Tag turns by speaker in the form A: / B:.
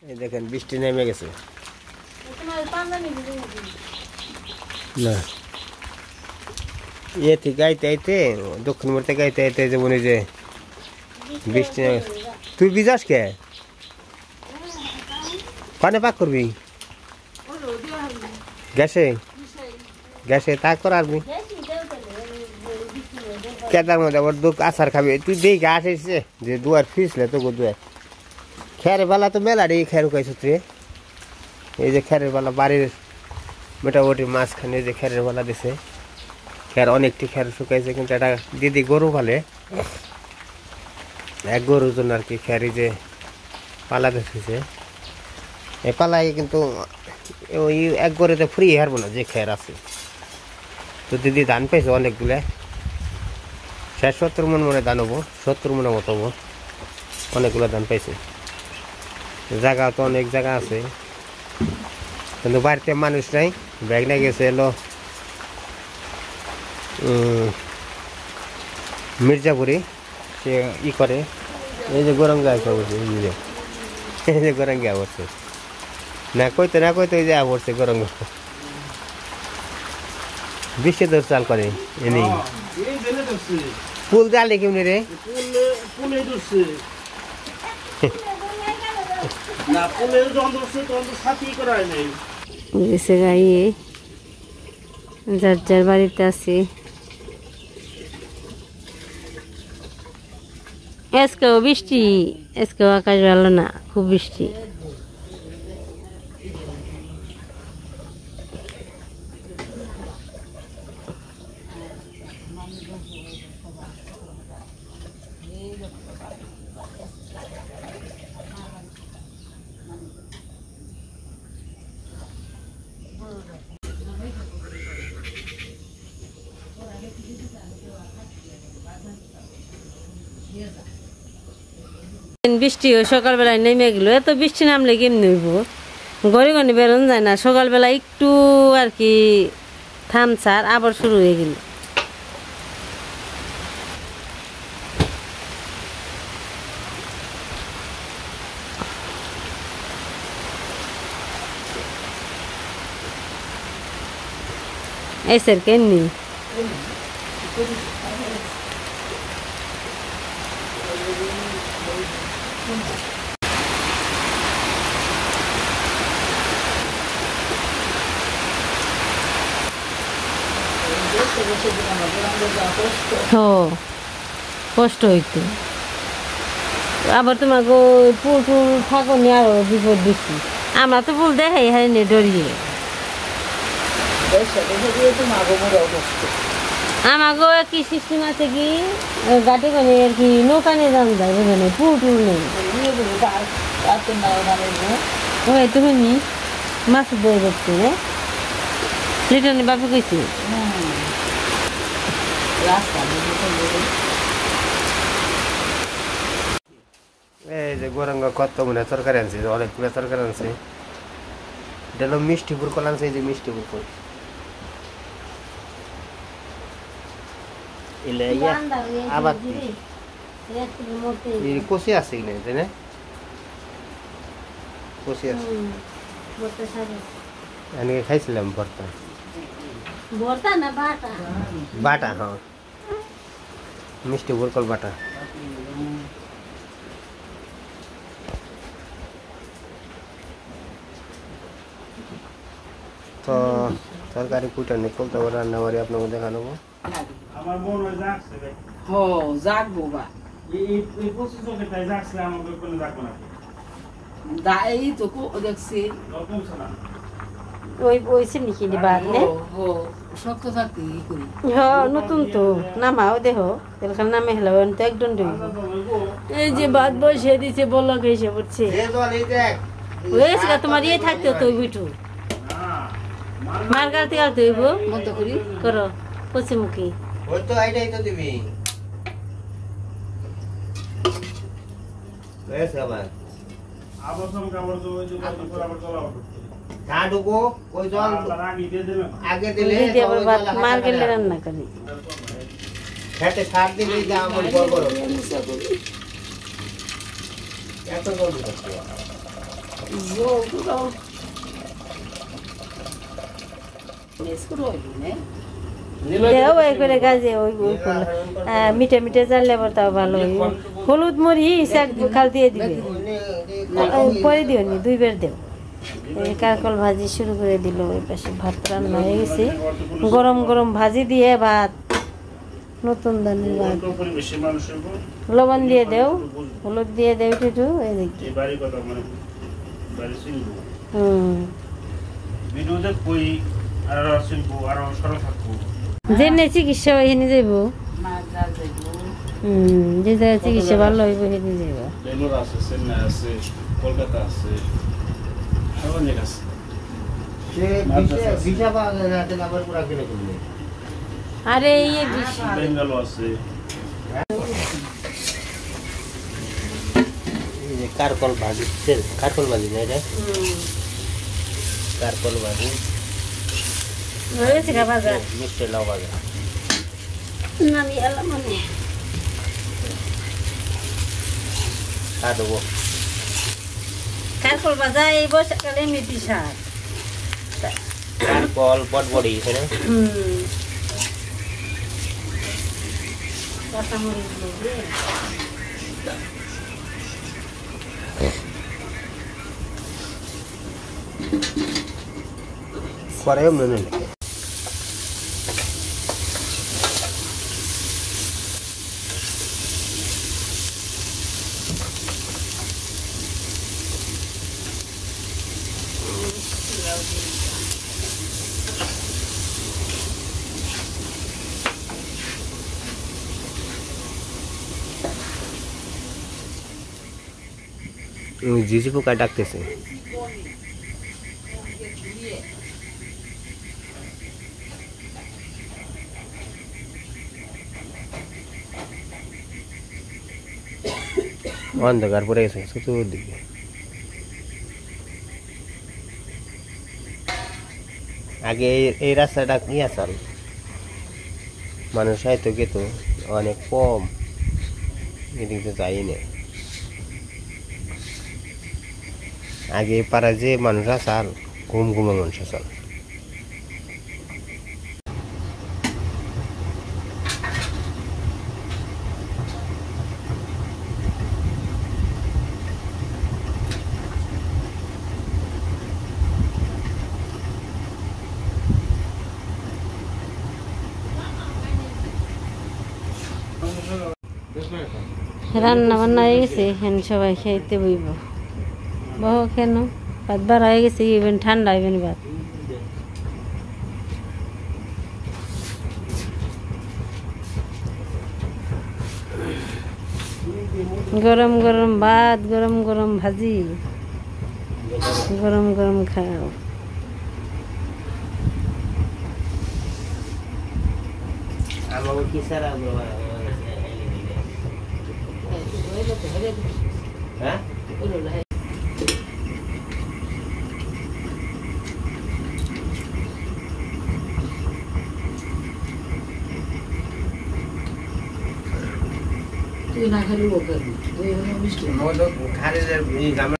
A: এই দেখেন বৃষ্টি নেমে গেছে না ইয়ে থেকে গাইতে আইতে দক্ষিণ মোড়তে গাইতে আইতে যেমন এই যে বৃষ্টি নেমে গেছে। তুই ভিজাস কে পানে পাক করবি গ্যাসে গ্যাসে তা করাবি কেদার মধ্যে আবার দুঃখ আচার খাবি তুই দেই গাছ এসেছে যে দুয়ার ফিসলে তো দুয়ার খেয়ারের বেলা তো মেলারি খেয়ার উকাইছো তুই এই যে খেয়ারের বেলা বাড়ির মোটামুটি মাঝখানে যে খেয়ারের বেলা দিছে খেয়ার অনেকটি খেয়ার শুকাইছে কিন্তু এটা দিদি গরু পালে এক গরুর জন্য আর কি খেয়ারি যে পালা দেখেছে এই পালাই কিন্তু ওই এক গরুতে ফ্রি হারবো না যে খেয়ার আছে তো দিদি ধান পাইছে অনেকগুলো 70 মন মনে ধান হবো 70 মনের মতো হবো অনেকগুলো ধান পাইছে জায়গা তো অনেক জায়গা আছে কিন্তু বাড়িতে মানুষ নাই ব্যাগ নিয়ে গেছে এলো মির্জাপুরি সে ই করে এই যে গোরঙ্গা করছে এই যে গোরঙ্গা পড়ছে না কইতে ওই যে পড়ছে গোরঙ্গা বৃষ্টি দোষ চাল করে এনে ফুল জালে কেমনি রে
B: যার যার বাড়িতে আছে আজকেও বৃষ্টি আজকেও আকাশ ভালো না খুব বৃষ্টি বৃষ্টি সকালবেলায় নেমে গেল এত বৃষ্টি নামলে কেমনি হইব ঘরে ঘরে বেরোনো যায় না সকালবেলা একটু আর কি থামছার আবার শুরু হয়ে গেল এই স্যার কেমনি কষ্ট হইতো আবার তোমাকে ফুল টুল থাকো নি আরো বিপদ বেশি আমরা তো ফুল দেখাই হারিয়ে ডরিয়ে আমাকে কি সিস্টেম আছে কি গাড়ি করে আর কি নৌকা নিয়ে যান যায় বুঝলেন ফুল টুল নেই ওই তুমি মাছ বই করছি রে রিটার্নে বাপে কইছি
A: এই যে গোরঙ্গ কত মনে তরকারি আনছে অনেকগুলো তরকারি আনছে এটা হলো মিষ্টি পুরকল আনছে এই যে মিষ্টি পুরকল আবার কষি আছে কিনা তাই না কষি আছে আমি খাইছিলাম ভর্তা বাটা হ্যাঁ মিষ্টি পুরকল বাটা তো তরকারি কুটা নিকল তো রান্না বাড়ি আপনাকে দেখানো আমার মন হয় যাচ্ছে ভাই হো জাগবো বা এই প্রসেস ওকে তাই যাচ্ছে আমাকে কোন জাগবো না দাই তো কো দেখছি রকম শোনা ওই সে নিকি দি বাদ নে হো শক্ত থাকতে কি করি হ্যাঁ নতুন তো নামাও দেখো তেলখান নামে হলো তো একদম দুই এই যে বাদ বসে দিছে বলক এসে পড়ছে এ দল এই দেখ ওইসা তোমার এই থাকতে তো বিটু মার গালতে গালতে হইব মত করি করো পছে মুখি ওই তো আইডাই তো দিবি বেশ আবার আবসম কাবর তো ওই যে বরাবর চলাও কাডুকো ওই জল আগে দিলে মার গেলে রান্না করি খেতে সার দিলে যা আমল বড় বড় এত গরম করতে
B: দেও এই করে গাছে ওই মিঠে মিঠে চাললে আবার তাও ভালো হয়। হলুদ মরিচ এক খাল দিয়ে দিবে, পরে দিও নি, 2 বের দেও। এই কারকল ভাজি শুরু করে দিল। ওই পাশে ভাত রান্না হয়ে গেছে, গরম গরম ভাজি দিয়ে ভাত, নতুন ধানের ভাত। লবণ দিয়ে দেও, হলুদ দিয়ে দেও একটু। এই দেখি যেনে চিকিৎসা ওইখানে যাইব, যে জায়গায় চিকিৎসা ভালো হইব সেখানে যাইব।
A: কলকাতা আছে, অনেক আছে।
B: আরে
A: বেঙ্গালো আছে, কারকল ভাজি, কারকল ভাজি না এটা, কারকল ভাজি মিষ্টি লাউ ভাজা।
B: আমি এলাম মানে
A: খা দেবো।
B: কারকল ভাজা এই বর্ষাকালে মেথি শাক,
A: কারকল বটবড়ি তাই না?
B: কাঁচামরিচ দিয়ে
A: করে মনে নেই। জিজি পোকা ডাকতেছে। অন্ধকার পড়ে গেছে চতুর্দিকে। আগে এই রাস্তাটা কি আসাল, মানুষ হয়তো গেত অনেক কম, এদিকে যাই না। আগে পাড়া যে মানুষ আসাল, ঘুম ঘুমে মানুষ আসাল।
B: রান্না বান্না হয়ে গেছে, এখন সবাই খাইতে বইব। বহ কেন ভাত বার হয়ে গেছে, ইভেন ঠান্ডা হইবেন ভাত। গরম গরম ভাত, গরম গরম ভাজি, গরম গরম খাও।
C: তুই না খালি ও করবি, তুই মিষ্টি